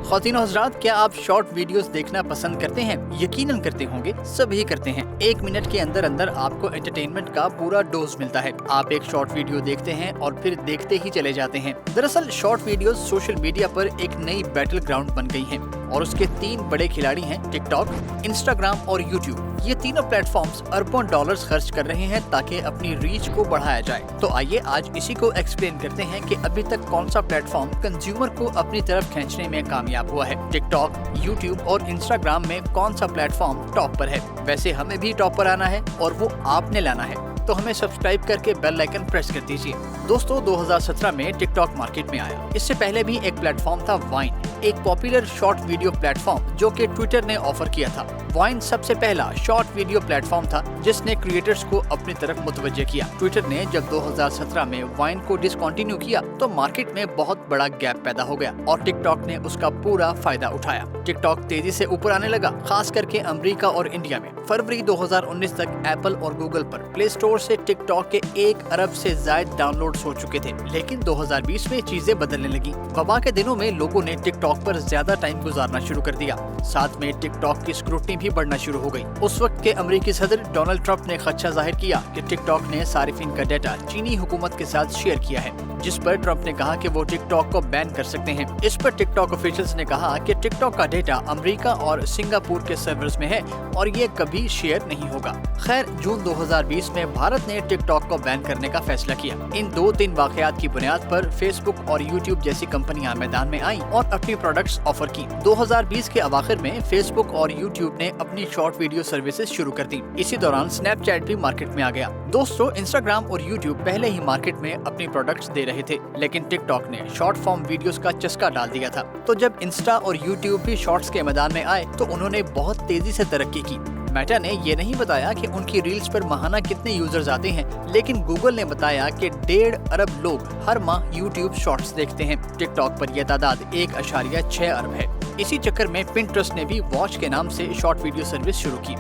ख्वातीन हज़रात, क्या आप short videos देखना पसंद करते हैं? यकीनन करते होंगे, सभी करते हैं। 1 मिनट के अंदर अंदर आपको एंटरटेनमेंट का पूरा डोज मिलता है। आप एक शॉर्ट वीडियो देखते हैं और फिर देखते ही चले जाते हैं। दरअसल शॉर्ट वीडियोस सोशल मीडिया पर एक नई बैटल ग्राउंड बन गई हैं और उसके 3 बड़े खिलाड़ी हैं टिकटॉक, इंस्टाग्राम और यूट्यूब। ये तीनों प्लेटफॉर्म्स अरबों डॉलर्स खर्च कर रहे हैं ताकि अपनी रीच को बढ़ाया जाए। तो आइए आज इसी को एक्सप्लेन करते हैं कि अभी तक कौन सा प्लेटफॉर्म कंज्यूमर को अपनी तरफ खींचने में कामयाब हुआ है। टिकटॉक, यूट्यूब और इंस्टाग्राम में कौन सा प्लेटफॉर्म टॉप पर है? वैसे हमें भी टॉप पर आना है और वो आपने लाना है, तो हमें सब्सक्राइब करके बेल आइकन प्रेस कर दीजिए। दोस्तों, 2017 में टिकटॉक मार्केट में आया। इससे पहले भी एक प्लेटफॉर्म था वाइन, एक पॉपुलर शॉर्ट वीडियो प्लेटफॉर्म जो कि ट्विटर ने ऑफर किया था। वाइन सबसे पहला शॉर्ट वीडियो प्लेटफॉर्म था जिसने क्रिएटर्स को अपनी तरफ मुतवज्जे किया। ट्विटर ने जब 2017 में वाइन को डिसकंटिन्यू किया तो मार्केट में बहुत बड़ा गैप पैदा हो गया और टिकटॉक ने उसका पूरा फायदा उठाया। टिकटॉक तेजी से ऊपर आने लगा, खास करके अमेरिका और इंडिया में। फरवरी 2019 तक एप्पल और गूगल पर प्ले स्टोर से टिकटॉक के 1 अरब से ज्यादा डाउनलोड्स हो चुके थे। लेकिन 2020 में चीजें बदलने लगी। वबा के दिनों में लोगों ने टिकटॉक पर ज्यादा टाइम गुजारना शुरू कर दिया। साथ में टिकटॉक की स्क्रूटनी भी बढ़ना शुरू हो गई। उस वक्त के अमेरिकी सदर डोनाल्ड ट्रंप ने खदशा जाहिर किया कि टिकटॉक ने सारिफिन का डेटा चीनी हुकूमत के साथ शेयर किया है, जिस पर ट्रंप ने कहा कि वो टिकटॉक को बैन कर सकते हैं। इस पर टिकटॉक ऑफिशियल्स ने कहा कि टिकटॉक का डेटा अमेरिका और सिंगापुर के सर्वर्स में है और ये कभी शेयर नहीं होगा। खैर, जून 2020 में भारत ने टिकटॉक को बैन करने का फैसला किया। इन 2-3 वाकयात की बुनियाद पर फेसबुक और यूट्यूब जैसी कंपनियां मैदान में आईं और अपनी प्रोडक्ट्स ऑफर की। 2020 के अवाखिर में फेसबुक और यूट्यूब ने अपनी शॉर्ट वीडियो सर्विसेज शुरू कर दी। इसी दौरान स्नैपचैट भी मार्केट में आ गया। दोस्तों, इंस्टाग्राम और यूट्यूब पहले ही मार्केट में अपनी प्रोडक्ट्स दे रहे थे, लेकिन टिकटॉक ने शॉर्ट फॉर्म वीडियोस का चस्का डाल दिया था। तो जब इंस्टा और यूट्यूब भी शॉर्ट्स के मैदान में आए तो उन्होंने बहुत तेजी से तरक्की की। मेटा ने ये नहीं बताया कि उनकी रील्स पर माहाना कितने यूजर्स आते हैं, लेकिन गूगल ने बताया कि 1.5 अरब लोग हर माह यूट्यूब शॉर्ट्स देखते हैं। टिकटॉक पर यह तादाद 1.6 अरब है। इसी चक्कर में पिंटरेस्ट ने भी वॉच के नाम से शॉर्ट वीडियो सर्विस शुरू की।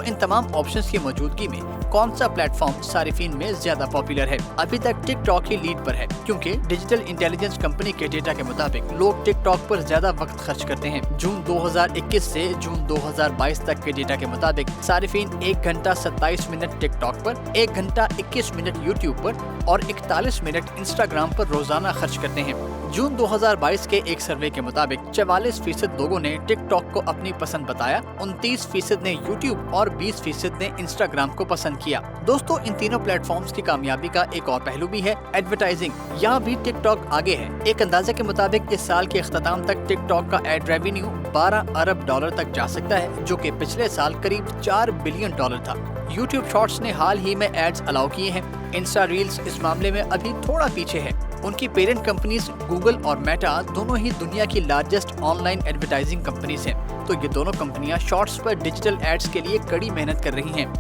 इन तमाम ऑप्शंस की मौजूदगी में कौन सा प्लेटफॉर्म सारिफिन में ज्यादा पॉपुलर है? अभी तक टिकटॉक ही लीड पर है, क्योंकि डिजिटल इंटेलिजेंस कंपनी के डेटा के मुताबिक लोग टिकटॉक पर ज्यादा वक्त खर्च करते हैं। जून 2021 से जून 2022 तक के डेटा के मुताबिक सारिफिन 1 घंटा 27 मिनट टिकटॉक पर, 1 घंटा 21 मिनट यूट्यूब पर और 41 मिनट इंस्टाग्राम पर रोजाना खर्च करते हैं। जून 2022 के एक सर्वे के मुताबिक 44% लोगों ने टिकटॉक को अपनी पसंद बताया, 29% ने यूट्यूब और 20% ने इंस्टाग्राम को पसंद किया। दोस्तों, इन तीनों प्लेटफॉर्म्स की कामयाबी का एक और पहलू भी है, एडवर्टाइजिंग। यहाँ भी टिकटॉक आगे है। एक अंदाजे के मुताबिक इस साल के इख्तिताम तक टिकटॉक का एड रेवेन्यू 12 अरब डॉलर तक जा सकता है, जो कि पिछले साल करीब 4 बिलियन डॉलर था। यूट्यूब शॉर्ट्स ने हाल ही में एड्स अलाउ किए हैं। इंस्टा रील्स इस मामले में अभी थोड़ा पीछे है। उनकी पेरेंट कंपनीज गूगल और मेटा दोनों ही दुनिया की लार्जेस्ट ऑनलाइन एडवर्टाइजिंग कंपनीज हैं। तो ये दोनों कंपनियां शॉर्ट्स पर डिजिटल एड्स के लिए कड़ी मेहनत कर रही हैं।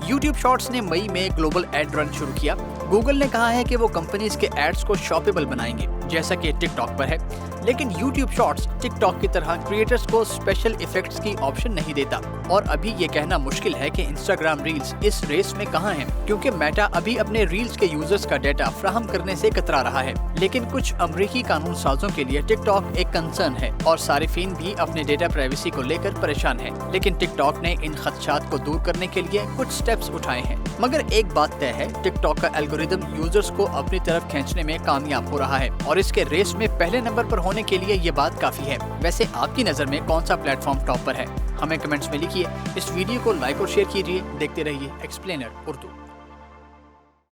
यूट्यूब शॉर्ट्स ने मई में ग्लोबल एड रन शुरू किया। गूगल ने कहा है कि वो कंपनीज के एड्स को शॉपेबल बनाएंगे, जैसा कि टिकटॉक पर है। लेकिन यूट्यूब शॉर्ट्स टिकटॉक की तरह क्रिएटर्स को स्पेशल इफेक्ट्स की ऑप्शन नहीं देता। और अभी ये कहना मुश्किल है कि इंस्टाग्राम रील्स इस रेस में कहाँ है, क्योंकि मेटा अभी अपने रील्स के यूजर्स का डेटा फ्राहम करने से कतरा रहा है। लेकिन कुछ अमरीकी कानून साजों के लिए टिकटॉक एक कंसर्न है और सारिफिन भी अपने डेटा प्राइवेसी को लेकर परेशान है। लेकिन टिकटॉक ने इन खदशात को दूर करने के लिए कुछ स्टेप्स उठाए हैं। मगर एक बात तय है, टिकटॉक का एल्गोरिदम यूजर्स को अपनी तरफ खींचने में कामयाब हो रहा है और इसके रेस में पहले नंबर पर होने के लिए ये बात काफी है। वैसे आपकी नजर में कौन सा प्लेटफॉर्म टॉप पर है? हमें कमेंट्स में लिखिए। इस वीडियो को लाइक और शेयर कीजिए। देखते रहिए एक्सप्लेनर उर्दू।